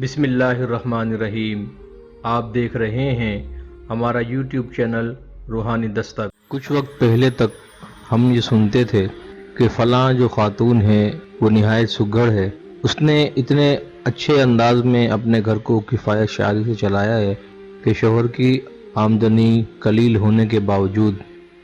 بسم اللہ الرحمن الرحیم۔ آپ دیکھ رہے ہیں ہمارا یوٹیوب چینل روحانی دستک۔ کچھ وقت پہلے تک ہم یہ سنتے تھے کہ فلاں جو خاتون ہے وہ نہایت سگڑ ہے، اس نے اتنے اچھے انداز میں اپنے گھر کو کفایت شعاری سے چلایا ہے کہ شوہر کی آمدنی قلیل ہونے کے باوجود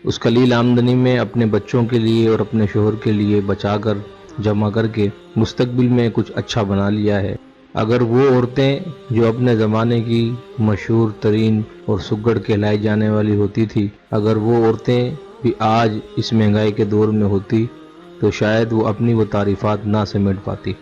اس قلیل آمدنی میں اپنے بچوں کے لیے اور اپنے شوہر کے لیے بچا کر جمع کر کے مستقبل میں کچھ اچھا بنا لیا ہے۔ اگر وہ عورتیں جو اپنے زمانے کی مشہور ترین اور سگڑ کہلائی جانے والی ہوتی تھی، اگر وہ عورتیں بھی آج اس مہنگائی کے دور میں ہوتی تو شاید وہ اپنی وہ تعریفات نہ سمیٹ پاتی۔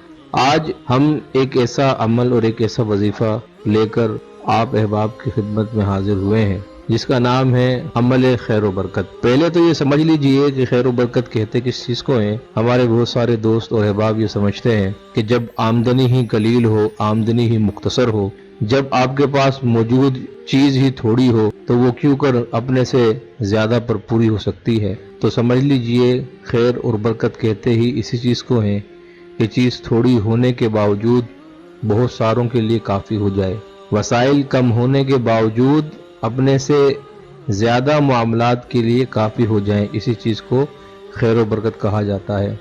آج ہم ایک ایسا عمل اور ایک ایسا وظیفہ لے کر آپ احباب کی خدمت میں حاضر ہوئے ہیں جس کا نام ہے عمل خیر و برکت۔ پہلے تو یہ سمجھ لیجئے کہ خیر و برکت کہتے کس چیز کو ہیں۔ ہمارے بہت سارے دوست اور احباب یہ سمجھتے ہیں کہ جب آمدنی ہی قلیل ہو، آمدنی ہی مختصر ہو، جب آپ کے پاس موجود چیز ہی تھوڑی ہو تو وہ کیوں کر اپنے سے زیادہ پر پوری ہو سکتی ہے۔ تو سمجھ لیجئے خیر اور برکت کہتے ہی اسی چیز کو ہیں کہ چیز تھوڑی ہونے کے باوجود بہت ساروں کے لیے کافی ہو جائے، وسائل کم ہونے کے باوجود اپنے سے زیادہ معاملات کے لیے کافی ہو جائیں، اسی چیز کو خیر و برکت کہا جاتا ہے،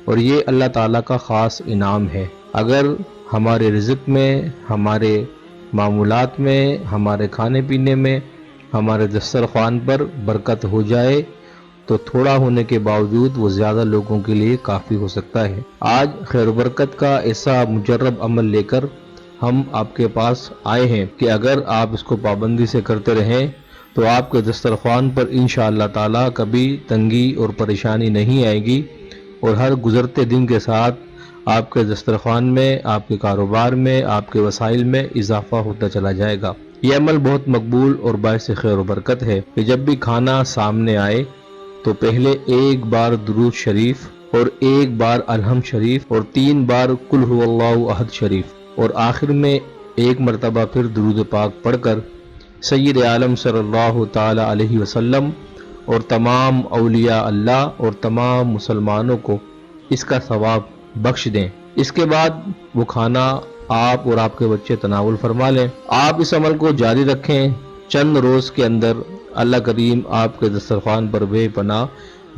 اور یہ اللہ تعالیٰ کا خاص انعام ہے۔ اگر ہمارے رزق میں، ہمارے معمولات میں، ہمارے کھانے پینے میں، ہمارے دسترخوان پر برکت ہو جائے تو تھوڑا ہونے کے باوجود وہ زیادہ لوگوں کے لیے کافی ہو سکتا ہے۔ آج خیر و برکت کا ایسا مجرب عمل لے کر ہم آپ کے پاس آئے ہیں کہ اگر آپ اس کو پابندی سے کرتے رہیں تو آپ کے دسترخوان پر انشاءاللہ تعالی کبھی تنگی اور پریشانی نہیں آئے گی، اور ہر گزرتے دن کے ساتھ آپ کے دسترخوان میں، آپ کے کاروبار میں، آپ کے وسائل میں اضافہ ہوتا چلا جائے گا۔ یہ عمل بہت مقبول اور باعث خیر و برکت ہے کہ جب بھی کھانا سامنے آئے تو پہلے ایک بار درود شریف اور ایک بار الحمد شریف اور 3 بار قل هو اللہ احد شریف، اور آخر میں ایک مرتبہ پھر درود پاک پڑھ کر سید عالم صلی اللہ تعالی علیہ وسلم اور تمام اولیاء اللہ اور تمام مسلمانوں کو اس کا ثواب بخش دیں۔ اس کے بعد وہ کھانا آپ اور آپ کے بچے تناول فرما لیں۔ آپ اس عمل کو جاری رکھیں، چند روز کے اندر اللہ کریم آپ کے دسترخوان پر بے پناہ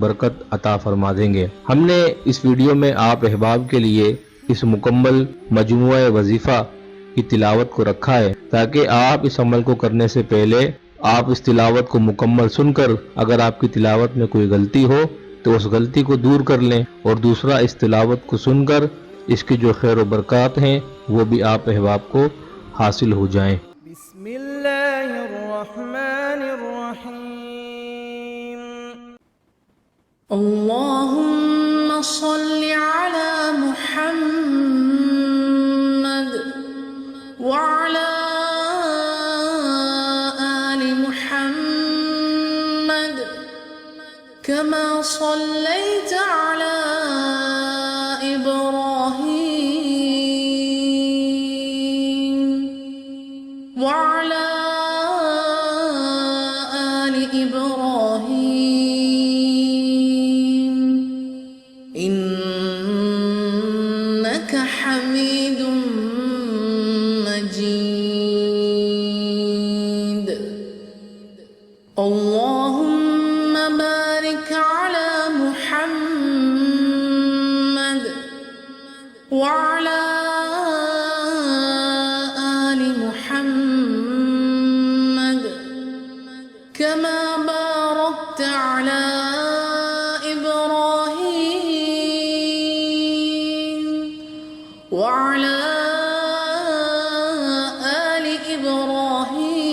برکت عطا فرما دیں گے۔ ہم نے اس ویڈیو میں آپ احباب کے لیے اس مکمل مجموعہ وظیفہ کی تلاوت کو رکھا ہے تاکہ آپ اس عمل کو کرنے سے پہلے آپ اس تلاوت کو مکمل سن کر اگر آپ کی تلاوت میں کوئی غلطی ہو تو اس غلطی کو دور کر لیں، اور دوسرا اس تلاوت کو سن کر اس کی جو خیر و برکات ہیں وہ بھی آپ احباب کو حاصل ہو جائیں۔ بسم اللہ الرحمن الرحیم۔ اللهم صل على محمد وعلى آل محمد كما صليت على إبراهيم وعلى آل إبراهيم إنك حميد مجيد۔ اللهم بارك على محمد وعلى آل محمد كما باركت على إبراهيم وعلى آل إبراهيم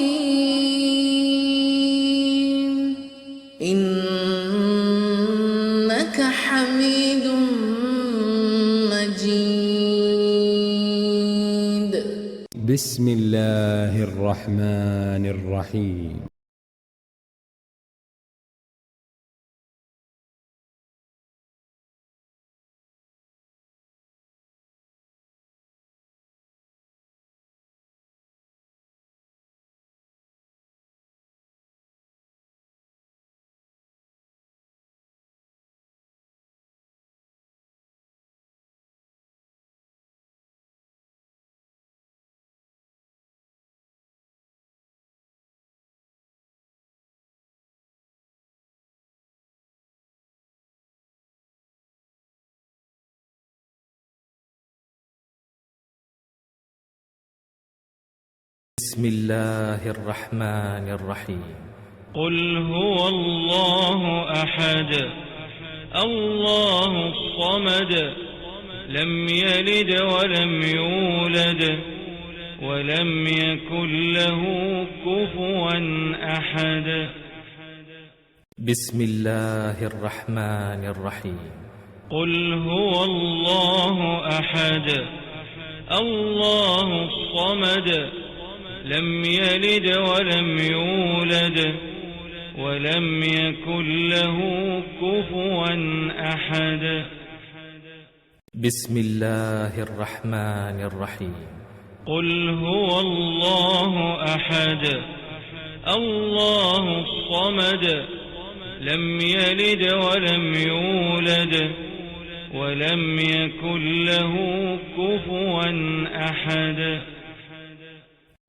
إنك حميد مجيد۔ بسم الله الرحمن الرحيم بسم الله الرحمن الرحيم قل هو الله أحد الله الصمد لم يلد ولم يولد ولم يكن له كفوا أحد بسم الله الرحمن الرحيم قل هو الله أحد الله الصمد لم يلد ولم يولد ولم يكن له كفوا أحد بسم الله الرحمن الرحيم قل هو الله أحد الله الصمد لم يلد ولم يولد ولم يكن له كفوا أحد